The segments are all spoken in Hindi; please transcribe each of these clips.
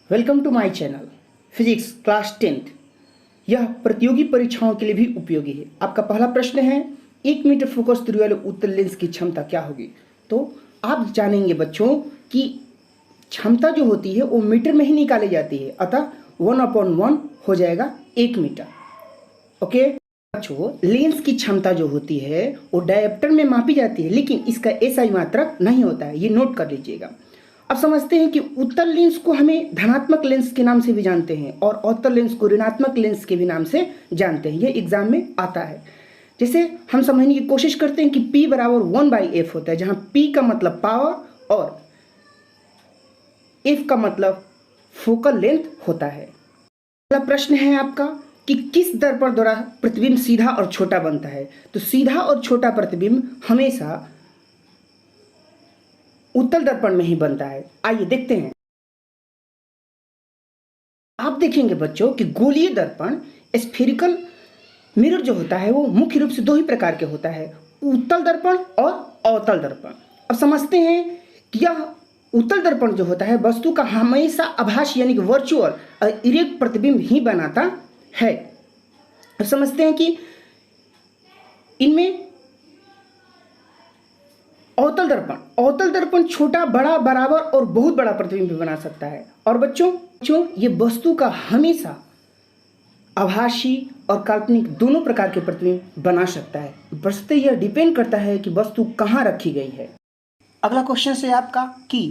Welcome to my channel physics class 10th। यह प्रतियोगी परीक्षाओं के लिए भी उपयोगी है। आपका पहला प्रश्न है 1 मीटर फोकस दूरी वाले उत्तल लेंस की क्षमता क्या होगी। तो आप जानेंगे बच्चों कि क्षमता जो होती है वो मीटर में ही निकाली जाती है, अतः 1/1 हो जाएगा 1 मीटर। ओके बच्चों, लेंस की क्षमता जो होती है वो डायोप्टर में मापी जाती है, लेकिन इसका एसआई मात्रक नहीं होता है, ये नोट कर लीजिएगा। अब समझते हैं कि उत्तल लेंस को हमें धनात्मक लेंस के नाम से भी जानते हैं और अवतल लेंस को ऋणात्मक लेंस के भी नाम से जानते हैं। ये एग्जाम में आता है। जैसे हम समझने की कोशिश करते हैं कि P बराबर 1/f होता है, जहां P का मतलब पावर और F का मतलब फोकल लेंथ होता है। अगला प्रश्न है आपका कि किस दर्पण द्वारा प्रतिबिंब सीधा और छोटा बनता है। तो सीधा और छोटा प्रतिबिंब हमेशा उत्तल दर्पण में ही बनता है। आइए देखते हैं। आप देखेंगे बच्चों कि गोलीय दर्पण स्फेरिकल मिरर जो होता है वो मुख्य रूप से दो ही प्रकार के होता है, उत्तल दर्पण और अवतल दर्पण। अब समझते हैं कि यह उत्तल दर्पण जो होता है वस्तु का हमेशा आभासी यानी कि वर्चुअल और इरेक्ट प्रतिबिंब ही बनाता है। अब समझते हैं कि इनमें अवतल दर्पण छोटा, बड़ा, बराबर और बहुत बड़ा प्रतिबिंब बना सकता है। और बच्चों ये वस्तु का हमेशा आभासी और काल्पनिक दोनों प्रकार के प्रतिबिंब बना सकता है। बस यह डिपेंड करता है कि वस्तु कहाँ रखी गई है। अगला क्वेश्चन है आपका कि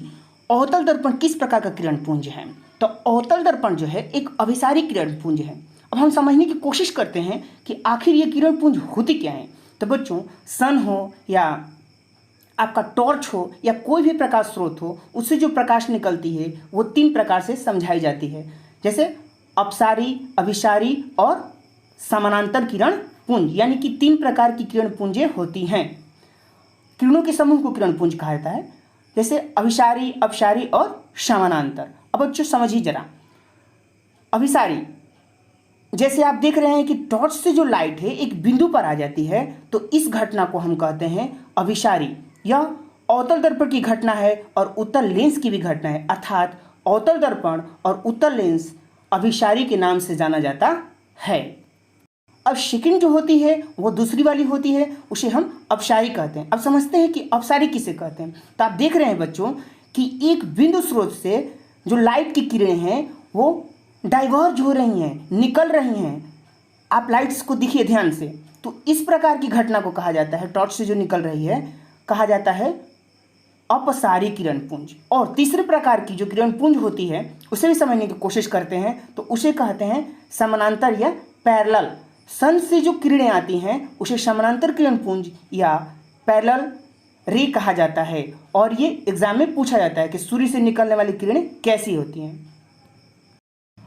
अवतल दर्पण किस प्रकार का किरण पुंज है। तो अवतल दर्पण जो है एक अभिसारी किरण पुंज है। अब हम समझने की कोशिश करते हैं कि आखिर ये किरण पुंज होती क्या है। तो बच्चों, सन हो या आपका टॉर्च हो या कोई भी प्रकाश स्रोत हो, उससे जो प्रकाश निकलती है वो 3 प्रकार से समझाई जाती है, जैसे अपसारी, अभिसारी और समानांतर किरण पुंज, यानी कि 3 प्रकार की किरण पुंजें होती हैं। किरणों के समूह को किरण पुंज कहा जाता है, जैसे अभिसारी, अपसारी और समानांतर। अब बच्चों समझिए जरा, अभिसारी जैसे आप देख रहे हैं कि टॉर्च से जो लाइट है एक बिंदु पर आ जाती है, तो इस घटना को हम कहते हैं अभिसारी। यह अवतल दर्पण की घटना है और उत्तल लेंस की भी घटना है, अर्थात अवतल दर्पण और उत्तल लेंस अभिसारी के नाम से जाना जाता है। अब सेकंड जो होती है वो दूसरी वाली होती है, उसे हम अपसारी कहते हैं। अब समझते हैं कि अपसारी किसे कहते हैं। तो आप देख रहे हैं बच्चों कि एक बिंदु स्रोत से जो लाइट की किरणें हैं वो डाइवर्ज हो रही हैं, निकल रही हैं। आप लाइट्स को देखिए ध्यान से, तो इस प्रकार की घटना को कहा जाता है, टॉर्च से जो निकल रही है, कहा जाता है अपसारी किरण पुंज। और तीसरे प्रकार की जो किरण पुंज होती है उसे भी समझने की कोशिश करते हैं, तो उसे कहते हैं समानांतर या पैरेलल। सन से जो किरणें आती हैं उसे समानांतर किरण पुंज या पैरेलल रे कहा जाता है। और ये एग्जाम में पूछा जाता है कि सूर्य से निकलने वाली किरणें कैसी होती हैं।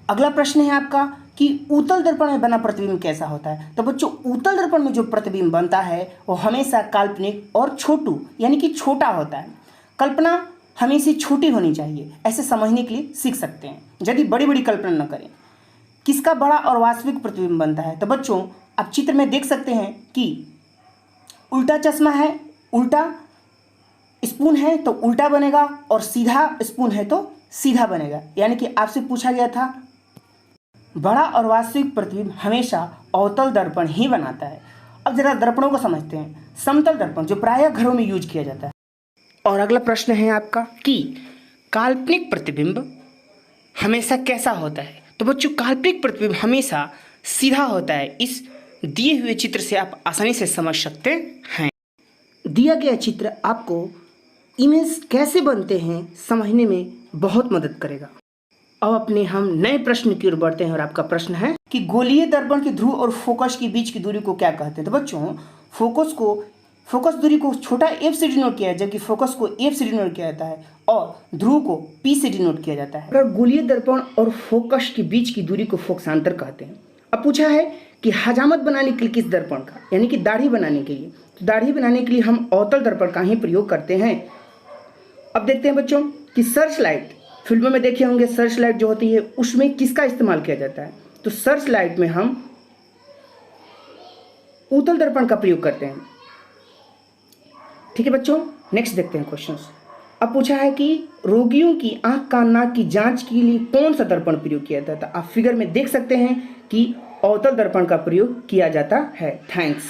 अगला प्रश्न है आपका कि उत्तल दर्पण में बना प्रतिबिंब कैसा होता है। तो बच्चों, उत्तल दर्पण में जो प्रतिबिंब बनता है वो हमेशा काल्पनिक और छोटू यानी कि छोटा होता है। कल्पना हमेशा छोटी होनी चाहिए, ऐसे समझने के लिए सीख सकते हैं, यदि बड़ी बड़ी कल्पना न करें। किसका बड़ा और वास्तविक प्रतिबिंब बनता है। तो बच्चों, आप चित्र में देख सकते हैं कि उल्टा चश्मा है, उल्टा स्पून है तो उल्टा बनेगा, और सीधा स्पून है तो सीधा बनेगा। यानी कि आपसे पूछा गया था बड़ा और वास्तविक प्रतिबिंब हमेशा अवतल दर्पण ही बनाता है। अब जरा दर्पणों को समझते हैं। समतल दर्पण जो प्रायः घरों में यूज किया जाता है। और अगला प्रश्न है आपका कि काल्पनिक प्रतिबिंब हमेशा कैसा होता है। तो बच्चों, काल्पनिक प्रतिबिंब हमेशा सीधा होता है। इस दिए हुए चित्र से आप आसानी से समझ सकते हैं। दिया गया चित्र आपको इमेज कैसे बनते हैं समझने में बहुत मदद करेगा। अब अपने हम नए प्रश्न की ओर बढ़ते हैं और आपका प्रश्न है कि गोलीय दर्पण के ध्रुव और फोकस के बीच की दूरी को क्या कहते हैं। तो बच्चों, फोकस दूरी को छोटा f से डिनोट किया है, जबकि फोकस को f से डिनोट किया जाता है और ध्रुव को p से डिनोट किया जाता है। अगर गोलीय दर्पण और फोकस के बीच की दूरी को फोकसांतर कहते हैं। अब पूछा है कि हजामत बनाने के लिए किस दर्पण का, यानी कि दाढ़ी बनाने के लिए, तो दाढ़ी बनाने के लिए हम अवतल दर्पण का ही प्रयोग करते हैं। अब देखते हैं बच्चों कि सर्च लाइट, फिल्मों में देखे होंगे सर्च लाइट जो होती है उसमें किसका इस्तेमाल किया जाता है। तो सर्च लाइट में हम उत्तल दर्पण का प्रयोग करते हैं। ठीक है बच्चों, नेक्स्ट देखते हैं क्वेश्चंस। अब पूछा है कि रोगियों की आंख कान नाक की जांच के लिए कौन सा दर्पण प्रयोग किया जाता है। तो आप फिगर में देख सकते हैं कि अवतल दर्पण का प्रयोग किया जाता है। थैंक्स।